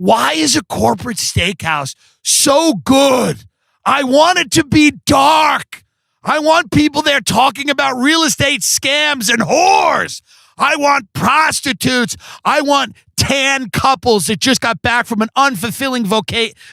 Why is a corporate steakhouse so good? I want it to be dark. I want people there talking about real estate scams and whores. I want prostitutes. I want tan couples that just got back from an unfulfilling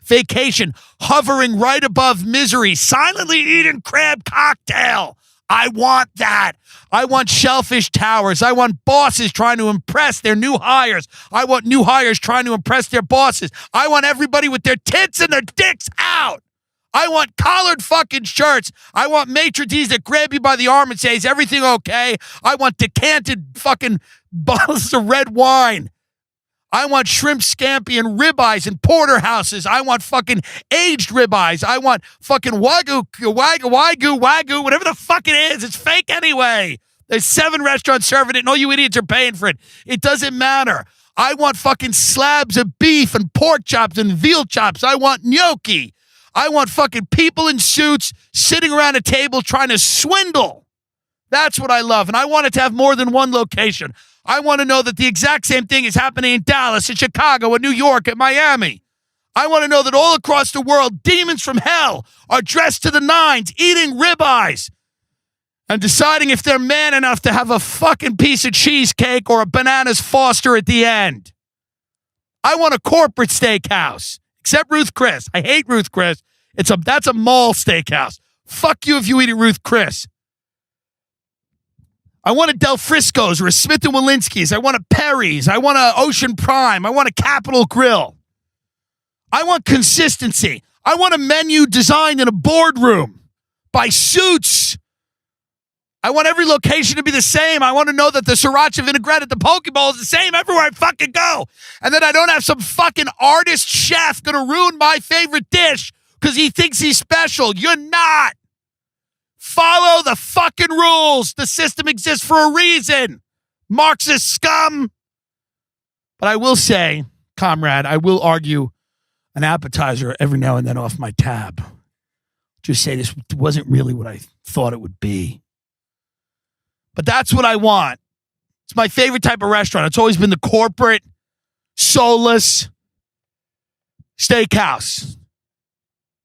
vacation, hovering right above misery, silently eating crab cocktail. I want that. I want shellfish towers. I want bosses trying to impress their new hires. I want new hires trying to impress their bosses. I want everybody with their tits and their dicks out. I want collared fucking shirts. I want maitre d's that grab you by the arm and say, is everything okay? I want decanted fucking bottles of red wine. I want shrimp scampi and ribeyes and porterhouses. I want fucking aged ribeyes. I want fucking wagyu, whatever the fuck it is. It's fake anyway. There's 7 restaurants serving it and all you idiots are paying for it. It doesn't matter. I want fucking slabs of beef and pork chops and veal chops. I want gnocchi. I want fucking people in suits sitting around a table trying to swindle. That's what I love. And I want it to have more than one location. I want to know that the exact same thing is happening in Dallas, in Chicago, in New York, in Miami. I want to know that all across the world, demons from hell are dressed to the nines, eating ribeyes, and deciding if they're man enough to have a fucking piece of cheesecake or a bananas Foster at the end. I want a corporate steakhouse, except Ruth Chris. I hate Ruth Chris. That's a mall steakhouse. Fuck you if you eat at Ruth Chris. I want a Del Frisco's or a Smith & Walensky's. I want a Perry's. I want a Ocean Prime. I want a Capitol Grill. I want consistency. I want a menu designed in a boardroom by suits. I want every location to be the same. I want to know that the sriracha vinaigrette at the Poke Bowl is the same everywhere I fucking go. And then I don't have some fucking artist chef going to ruin my favorite dish because he thinks he's special. You're not. Follow the fucking rules. The system exists for a reason. Marxist scum. But I will say, comrade, I will argue an appetizer every now and then off my tab. Just say this wasn't really what I thought it would be. But that's what I want. It's my favorite type of restaurant. It's always been the corporate, soulless steakhouse.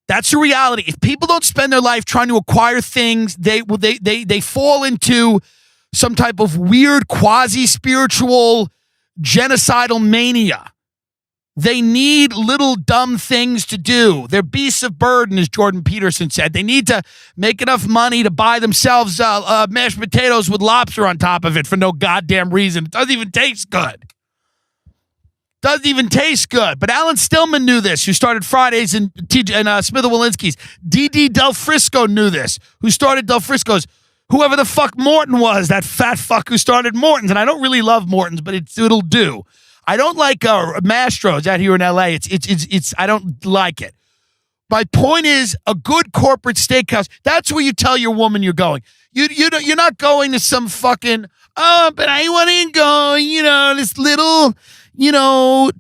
That's the reality. If people don't spend their life trying to acquire things, they fall into some type of weird quasi-spiritual genocidal mania. They need little dumb things to do. They're beasts of burden, as Jordan Peterson said. They need to make enough money to buy themselves mashed potatoes with lobster on top of it for no goddamn reason. It doesn't even taste good. Doesn't even taste good. But Alan Stillman knew this, who started Fridays and Smith & Walensky's. D.D. Del Frisco knew this, who started Del Frisco's. Whoever the fuck Morton was, that fat fuck who started Morton's. And I don't really love Morton's, but it'll do. I don't like Mastro's out here in L.A. It's I don't like it. My point is, a good corporate steakhouse, that's where you tell your woman you're going. You're not going to some fucking, but I want to go, this little, 12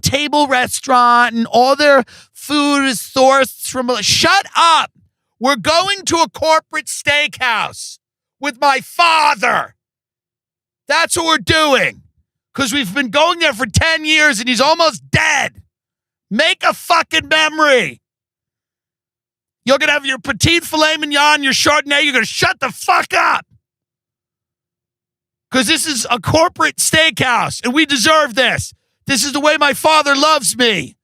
table restaurant and all their food is sourced from, shut up. We're going to a corporate steakhouse with my father. That's what we're doing. Because we've been going there for 10 years and he's almost dead. Make a fucking memory. You're going to have your petite filet mignon, your Chardonnay. You're going to shut the fuck up. Because this is a corporate steakhouse and we deserve this. This is the way my father loves me.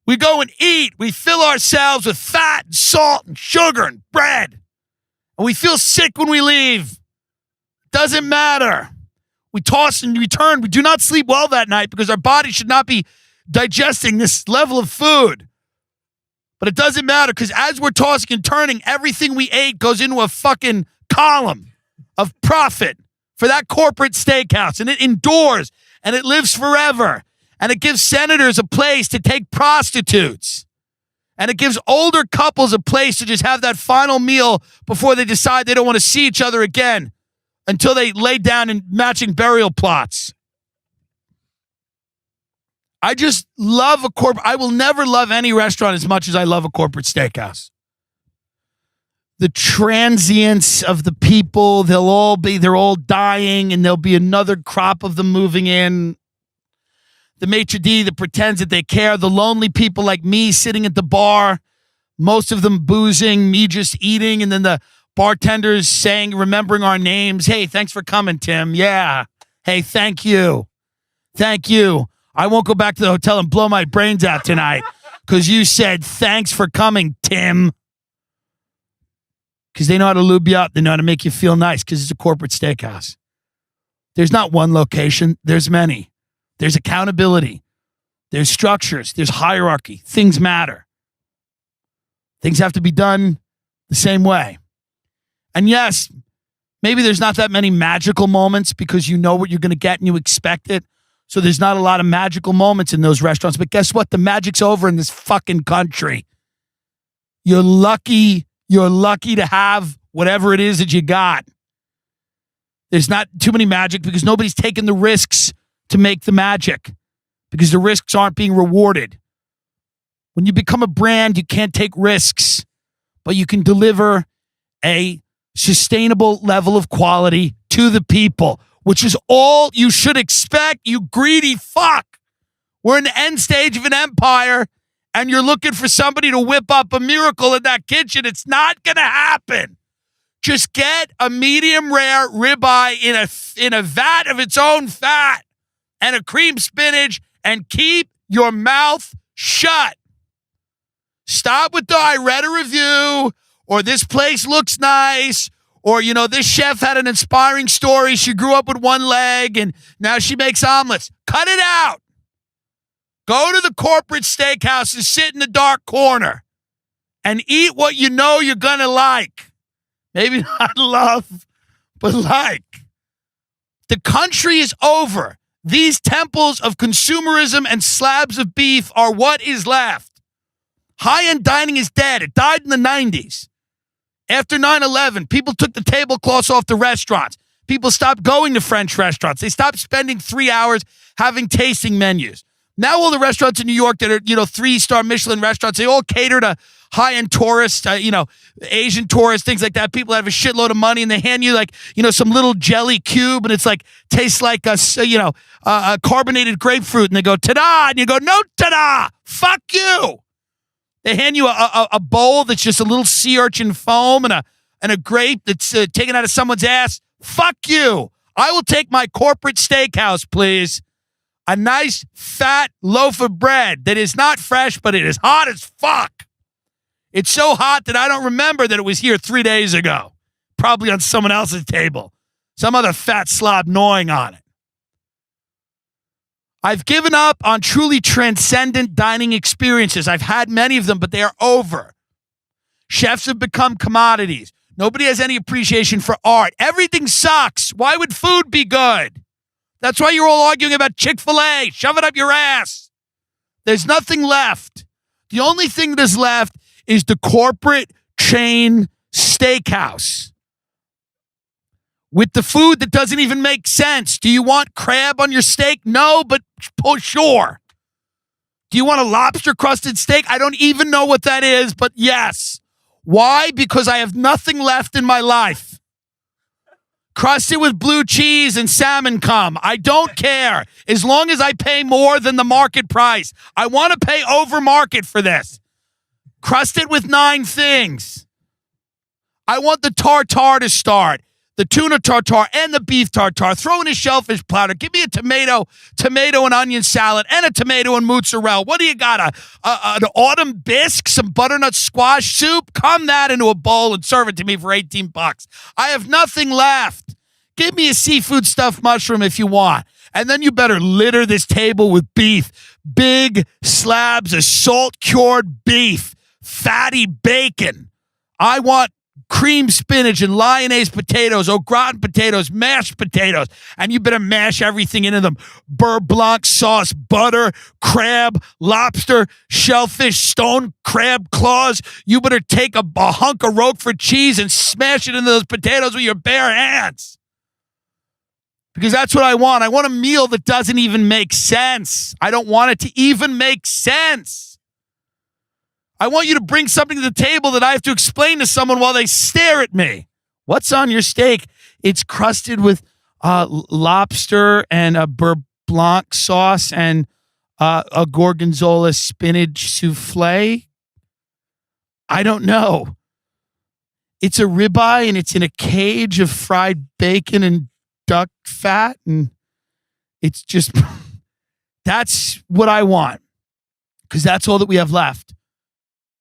We go and eat. We fill ourselves with fat and salt and sugar and bread. And we feel sick when we leave. Doesn't matter. We toss and return. We do not sleep well that night because our body should not be digesting this level of food. But it doesn't matter because as we're tossing and turning, everything we ate goes into a fucking column of profit for that corporate steakhouse. And it endures and it lives forever. And it gives senators a place to take prostitutes. And it gives older couples a place to just have that final meal before they decide they don't want to see each other again until they lay down in matching burial plots. I just love I will never love any restaurant as much as I love a corporate steakhouse. The transience of the people, they're all dying and there'll be another crop of them moving in. the maitre d' that pretends that they care, the lonely people like me sitting at the bar, most of them boozing, me just eating, and then the bartenders saying, remembering our names. Hey, thanks for coming, Tim. Yeah. Hey, thank you. Thank you. I won't go back to the hotel and blow my brains out tonight because you said thanks for coming, Tim. Because they know how to lube you up. They know how to make you feel nice because it's a corporate steakhouse. There's not one location. There's many. There's accountability. There's structures. There's hierarchy. Things matter. Things have to be done the same way. And yes, maybe there's not that many magical moments because you know what you're going to get and you expect it. So there's not a lot of magical moments in those restaurants. But guess what? The magic's over in this fucking country. You're lucky to have whatever it is that you got. There's not too many magic because nobody's taking the risks to make the magic because the risks aren't being rewarded. When you become a brand, you can't take risks, but you can deliver a sustainable level of quality to the people, which is all you should expect, you greedy fuck. We're in the end stage of an empire, and you're looking for somebody to whip up a miracle in that kitchen. It's not going to happen. Just get a medium rare ribeye in a vat of its own fat and a cream spinach and keep your mouth shut. Stop with the I read a review or this place looks nice or, this chef had an inspiring story. She grew up with one leg and now she makes omelets. Cut it out. Go to the corporate steakhouse and sit in the dark corner and eat what you know you're going to like. Maybe not love, but like. The country is over. These temples of consumerism and slabs of beef are what is left. High-end dining is dead. It died in the 90s. After 9/11, people took the tablecloths off the restaurants. People stopped going to French restaurants. They stopped spending 3 hours having tasting menus. Now all the restaurants in New York that are, 3-star Michelin restaurants, they all cater to high-end tourists, Asian tourists, things like that. People that have a shitload of money and they hand you some little jelly cube and it's tastes like a carbonated grapefruit and they go, ta-da! And you go, no ta-da! Fuck you! They hand you a bowl that's just a little sea urchin foam and a grape that's taken out of someone's ass. Fuck you! I will take my corporate steakhouse, please. A nice, fat loaf of bread that is not fresh, but it is hot as fuck. It's so hot that I don't remember that it was here 3 days ago. Probably on someone else's table. Some other fat slob gnawing on it. I've given up on truly transcendent dining experiences. I've had many of them, but they are over. Chefs have become commodities. Nobody has any appreciation for art. Everything sucks. Why would food be good? That's why you're all arguing about Chick-fil-A. Shove it up your ass. There's nothing left. The only thing that's left is the corporate chain steakhouse with the food that doesn't even make sense. Do you want crab on your steak? No, but sure. Do you want a lobster-crusted steak? I don't even know what that is, but yes. Why? Because I have nothing left in my life. Crusted with blue cheese and salmon cum. I don't care. As long as I pay more than the market price. I want to pay over market for this. Crusted with 9 things. I want the tartare to start. The tuna tartare and the beef tartare. Throw in a shellfish platter. Give me a tomato and onion salad, and a tomato and mozzarella. What do you got? An autumn bisque, some butternut squash soup? Come that into a bowl and serve it to me for $18. I have nothing left. Give me a seafood stuffed mushroom if you want. And then you better litter this table with beef. Big slabs of salt-cured beef. Fatty bacon. I want cream spinach and lyonnaise potatoes, au gratin potatoes, mashed potatoes, and you better mash everything into them. Beurre blanc sauce, butter, crab, lobster, shellfish, stone crab claws. You better take a hunk of Roquefort cheese and smash it into those potatoes with your bare hands. Because that's what I want. I want a meal that doesn't even make sense. I don't want it to even make sense. I want you to bring something to the table that I have to explain to someone while they stare at me. What's on your steak? It's crusted with lobster and a beurre blanc sauce and A gorgonzola spinach souffle. I don't know. It's a ribeye and it's in a cage of fried bacon and duck fat. And it's just, that's what I want because that's all that we have left.